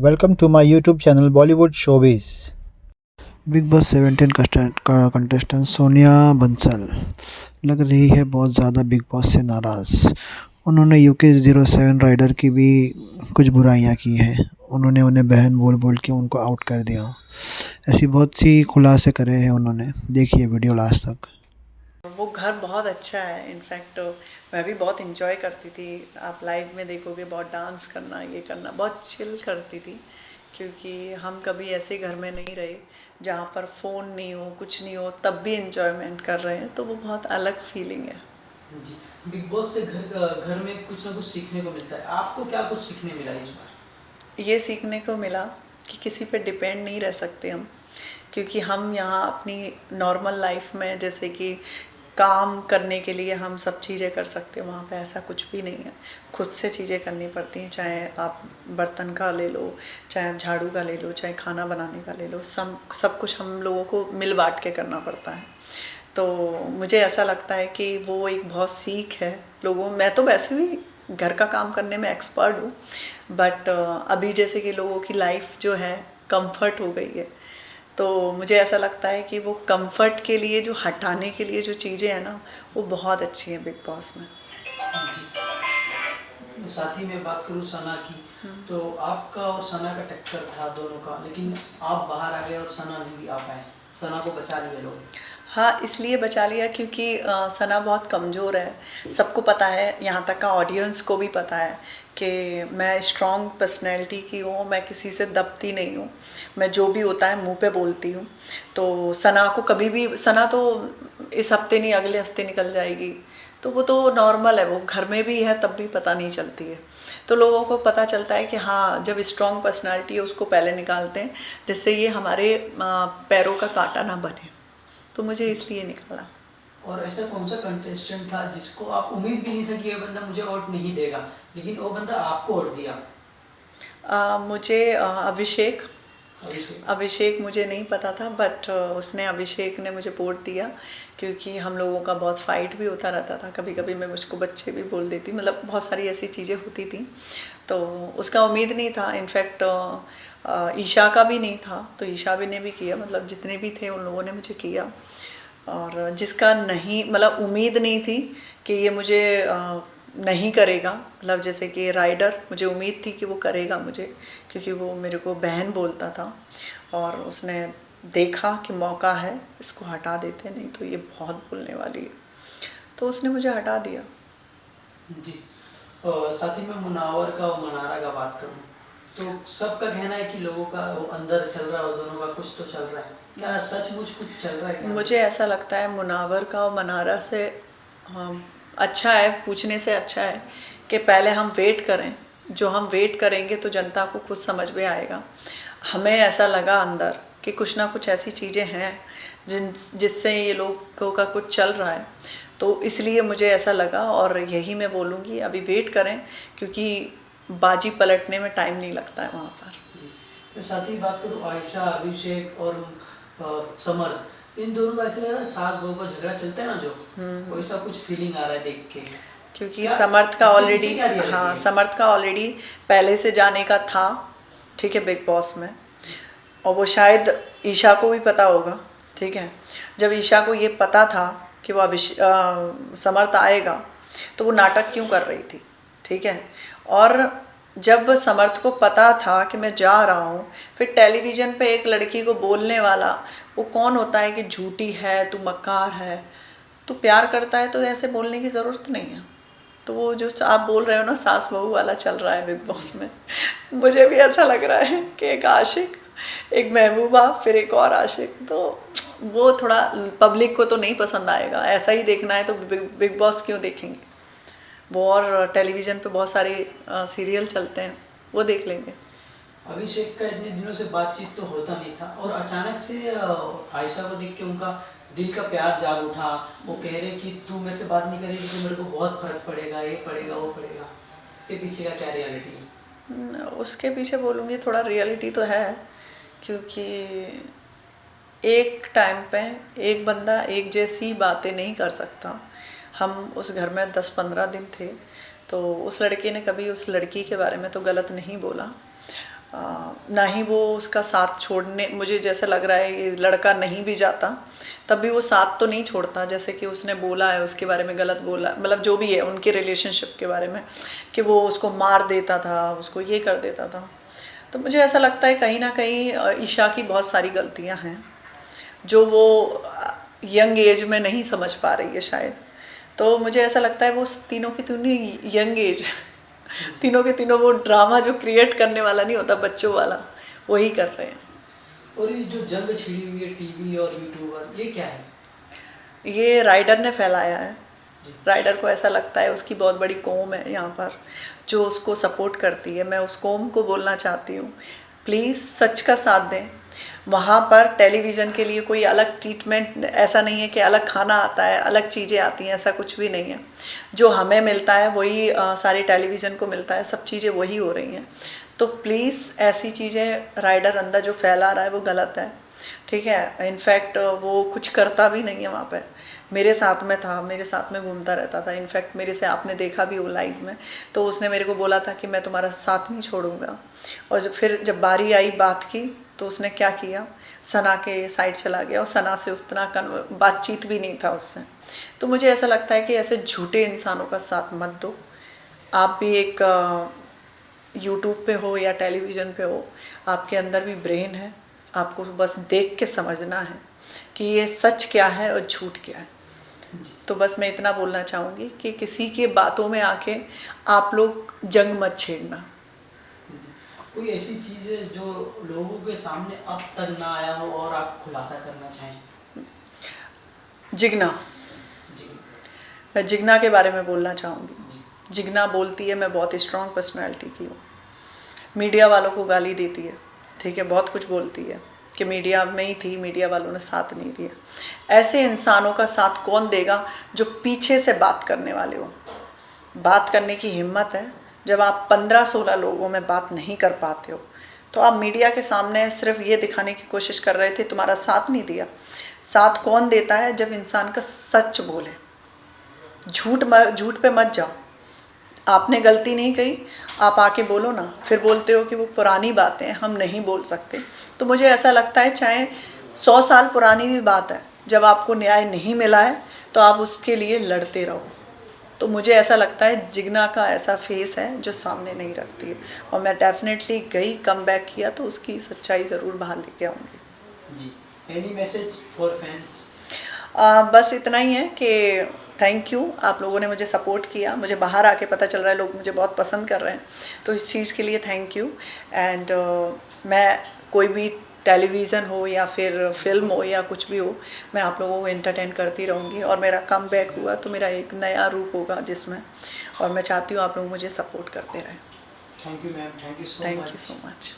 Welcome to my YouTube channel Bollywood Showbiz. Big boss 17 का contestant Sonia Bansal लग रही है बहुत ज़्यादा बिग बॉस से नाराज़। उन्होंने यूके 07 राइडर की भी कुछ बुराइयां की हैं। उन्होंने उन्हें बहन बोल बोल के उनको आउट कर दिया। ऐसी बहुत सी खुलासे करे हैं उन्होंने। देखिए वीडियो लास्ट तक। वो घर बहुत अच्छा है। इनफैक्ट मैं भी बहुत इंजॉय करती थी। आप लाइव में देखोगे बहुत डांस करना, ये करना, बहुत चिल करती थी। क्योंकि हम कभी ऐसे घर में नहीं रहे जहाँ पर फ़ोन नहीं हो, कुछ नहीं हो, तब भी इंजॉयमेंट कर रहे हैं, तो वो बहुत अलग फीलिंग है। जी। बिग बॉस से घर में कुछ ना कुछ सीखने को मिलता है। आपको क्या कुछ सीखने मिला इस बार? ये सीखने को मिला कि किसी पे डिपेंड नहीं रह सकते हम। क्योंकि हम यहाँ अपनी नॉर्मल लाइफ में जैसे कि काम करने के लिए हम सब चीज़ें कर सकते हैं, वहाँ पे ऐसा कुछ भी नहीं है। खुद से चीज़ें करनी पड़ती हैं, चाहे आप बर्तन का ले लो, चाहे आप झाड़ू का ले लो, चाहे खाना बनाने का ले लो, सब कुछ हम लोगों को मिल बांट के करना पड़ता है। तो मुझे ऐसा लगता है कि वो एक बहुत सीख है लोगों। मैं तो वैसे भी घर का काम करने में एक्सपर्ट हूँ, बट अभी जैसे कि लोगों की लाइफ जो है कंफर्ट हो गई है, तो मुझे ऐसा लगता है कि वो कंफर्ट के लिए जो हटाने के लिए जो चीज़ें हैं ना, वो बहुत अच्छी हैं बिग बॉस में। जी। साथ ही मैं बात करूँ सना की, तो आपका और सना का टक्कर था दोनों का, लेकिन आप बाहर आ गए और सना नहीं आ पाए। सना को बचा लिए लोग। हाँ, इसलिए बचा लिया क्योंकि सना बहुत कमज़ोर है। सबको पता है, यहाँ तक का ऑडियंस को भी पता है कि मैं स्ट्रॉन्ग पर्सनैलिटी की हूँ, मैं किसी से दबती नहीं हूँ। मैं जो भी होता है मुंह पे बोलती हूँ। तो सना को कभी भी, सना तो इस हफ्ते नहीं अगले हफ्ते निकल जाएगी, तो वो तो नॉर्मल है। वो घर में भी है तब भी पता नहीं चलती है। तो लोगों को पता चलता है कि हाँ, जब स्ट्रॉन्ग पर्सनैलिटी है उसको पहले निकालते हैं, जिससे ये हमारे पैरों का कांटा ना बने। तो मुझे इसलिए निकाला। और ऐसा कौन सा कंटेस्टेंट था जिसको आप उम्मीद भी नहीं था कि ये बंदा मुझे वोट नहीं देगा, लेकिन वो बंदा आपको वोट दिया? मुझे अभिषेक अभिषेक। अभिषेक मुझे नहीं पता था, बट अभिषेक ने मुझे वोट दिया। क्योंकि हम लोगों का बहुत फाइट भी होता रहता था, कभी कभी मैं मुझको बच्चे भी बोल देती, मतलब बहुत सारी ऐसी चीज़ें होती थी। तो उसका उम्मीद नहीं था। इनफैक्ट ईशा का भी नहीं था, तो ईशा भी ने भी किया, मतलब जितने भी थे उन लोगों ने मुझे किया। और जिसका नहीं, मतलब उम्मीद नहीं थी कि ये मुझे नहीं करेगा, मतलब जैसे कि राइडर, मुझे उम्मीद थी कि वो करेगा मुझे, क्योंकि वो मेरे को बहन बोलता था। और उसने देखा कि मौका है, इसको हटा देते, नहीं तो ये बहुत बोलने वाली है, तो उसने मुझे हटा दिया। जी। और साथ ही मैं मुनावर का और मनारा का बात करूं, तो सबका कहना है कि लोगों का वो अंदर चल रहा है, दोनों का कुछ तो चल रहा है। क्या सचमुच कुछ चल रहा है क्या? मुझे ऐसा लगता है मुनावर का और मनारा से, हाँ, अच्छा है, पूछने से अच्छा है कि पहले हम वेट करें। जो हम वेट करेंगे तो जनता को खुद समझ में आएगा। हमें ऐसा लगा अंदर कि कुछ ना कुछ ऐसी चीज़ें हैं जिससे ये लोगों का कुछ चल रहा है, तो इसलिए मुझे ऐसा लगा। और यही मैं बोलूँगी, अभी वेट करें, क्योंकि बाजी पलटने में टाइम नहीं लगता है वहाँ पर। जी। मैं साथ ही बात करूँ आयशा, अभिषेक और समर्थ, इन दोनों का ऐसे लग रहा है सास बहू का झगड़ा चलता है ना, जो वैसा कुछ फीलिंग आ रहा है देख के। क्योंकि क्या समर्थ का इसके पीछे ऑलरेडी, क्या रियलिटी हाँ, है? समर्थ का ऑलरेडी पहले से जाने का था, ठीक है, बिग बॉस में। और वो शायद ईशा को भी पता होगा, ठीक है। जब ईशा को ये पता था कि वो समर्थ आएगा, तो वो नाटक क्यों कर रही थी, ठीक है। और जब समर्थ को पता था कि मैं जा रहा हूँ, फिर टेलीविज़न पे एक लड़की को बोलने वाला, वो कौन होता है कि झूठी है, तू मक्कार है, तू प्यार करता है तो ऐसे बोलने की ज़रूरत नहीं है। तो वो जो आप बोल रहे हो ना, सास बहू वाला चल रहा है बिग बॉस में। मुझे भी ऐसा लग रहा है कि एक आशिक, एक महबूबा, फिर एक और आशिक, तो वो थोड़ा पब्लिक को तो नहीं पसंद आएगा। ऐसा ही देखना है तो बिग बॉस क्यों देखेंगे? वो और टेलीविज़न पे बहुत सारे सीरियल चलते हैं, वो देख लेंगे। अभिषेक का इतने दिनों से बातचीत तो होता नहीं था, और अचानक से आयशा को देख के उनका दिल का प्यार जाग उठा। वो कह रहे कि तू मेरे से बात नहीं करेगी तो मेरे को बहुत फर्क पड़ेगा, ये पड़ेगा वो पड़ेगा। इसके पीछे का क्या रियलिटी है? उसके पीछे बोलूँगी थोड़ा रियलिटी तो है, क्योंकि एक टाइम पे एक बंदा एक जैसी बातें नहीं कर सकता। हम उस घर में 10-15 दिन थे, तो उस लड़के ने कभी उस लड़की के बारे में तो गलत नहीं बोला। ना ही वो उसका साथ छोड़ने, मुझे जैसे लग रहा है ये लड़का नहीं भी जाता तब भी वो साथ तो नहीं छोड़ता, जैसे कि उसने बोला है उसके बारे में, गलत बोला, मतलब जो भी है उनके रिलेशनशिप के बारे में कि वो उसको मार देता था, उसको ये कर देता था। तो मुझे ऐसा लगता है कहीं ना कहीं ईशा की बहुत सारी गलतियां हैं जो वो यंग एज में नहीं समझ पा रही है शायद। तो मुझे ऐसा लगता है वो तीनों की तीनों यंग एज तीनों के तीनों वो ड्रामा जो क्रिएट करने वाला नहीं होता बच्चों वाला, वही कर रहे हैं। और ये जो जंग छिड़ी हुई है टीवी और यूट्यूबर, ये क्या है? ये राइडर ने फैलाया है। जी। राइडर को ऐसा लगता है उसकी बहुत बड़ी कौम है यहाँ पर जो उसको सपोर्ट करती है। मैं उस कौम को बोलना चाहती हूँ, प्लीज़ सच का साथ दें। वहाँ पर टेलीविज़न के लिए कोई अलग ट्रीटमेंट ऐसा नहीं है कि अलग खाना आता है, अलग चीज़ें आती हैं, ऐसा कुछ भी नहीं है। जो हमें मिलता है वही सारी टेलीविज़न को मिलता है, सब चीज़ें वही हो रही हैं। तो प्लीज़ ऐसी चीज़ें राइडर अंदर जो फैला रहा है वो गलत है, ठीक है। इनफैक्ट वो कुछ करता भी नहीं है वहाँ पे, मेरे साथ में था, मेरे साथ में घूमता रहता था। इनफैक्ट मेरे से आपने देखा भी वो लाइव में, तो उसने मेरे को बोला था कि मैं तुम्हारा साथ नहीं छोड़ूंगा। और जब बारी आई बात की तो उसने क्या किया, सना के साइड चला गया और सना से उतना बातचीत भी नहीं था उससे। तो मुझे ऐसा लगता है कि ऐसे झूठे इंसानों का साथ मत दो। आप भी एक यूट्यूब पे हो या टेलीविज़न पे हो, आपके अंदर भी ब्रेन है, आपको बस देख के समझना है कि ये सच क्या है और झूठ क्या है। तो बस मैं इतना बोलना चाहूँगी कि किसी के बातों में आके आप लोग जंग मत छेड़ना। कोई ऐसी चीज़ है जो लोगों के सामने अब तक ना आया हो और आप खुलासा करना चाहें? जिग्ना, जी। मैं जिग्ना के बारे में बोलना चाहूँगी। जी। जिग्ना बोलती है मैं बहुत स्ट्रॉन्ग पर्सनालिटी की हूँ, मीडिया वालों को गाली देती है, ठीक है, बहुत कुछ बोलती है कि मीडिया में ही थी, मीडिया वालों ने साथ नहीं दिया। ऐसे इंसानों का साथ कौन देगा जो पीछे से बात करने वाले हो। बात करने की हिम्मत है, जब आप 15-16 लोगों में बात नहीं कर पाते हो तो आप मीडिया के सामने सिर्फ ये दिखाने की कोशिश कर रहे थे तुम्हारा साथ नहीं दिया। साथ कौन देता है, जब इंसान का सच बोले। झूठ पे मत जाओ। आपने गलती नहीं कही, आप आके बोलो ना, फिर बोलते हो कि वो पुरानी बातें हैं, हम नहीं बोल सकते। तो मुझे ऐसा लगता है चाहे 100 साल पुरानी भी बात है, जब आपको न्याय नहीं मिला है तो आप उसके लिए लड़ते रहो। तो मुझे ऐसा लगता है जिग्ना का ऐसा फेस है जो सामने नहीं रखती है, और मैं डेफिनेटली गई, कम बैक किया तो उसकी सच्चाई ज़रूर बाहर लेके आऊँगी। जी। Any message for fans? बस इतना ही है कि थैंक यू, आप लोगों ने मुझे सपोर्ट किया। मुझे बाहर आके पता चल रहा है लोग मुझे बहुत पसंद कर रहे हैं, तो इस चीज़ के लिए थैंक यू। एंड मैं कोई भी टेलीविज़न हो या फिर फिल्म हो या कुछ भी हो, मैं आप लोगों को एंटरटेन करती रहूँगी। और मेरा कम बैक हुआ तो मेरा एक नया रूप होगा जिसमें, और मैं चाहती हूँ आप लोग मुझे सपोर्ट करते रहें। Thank you ma'am, thank you so much. Thank you so much.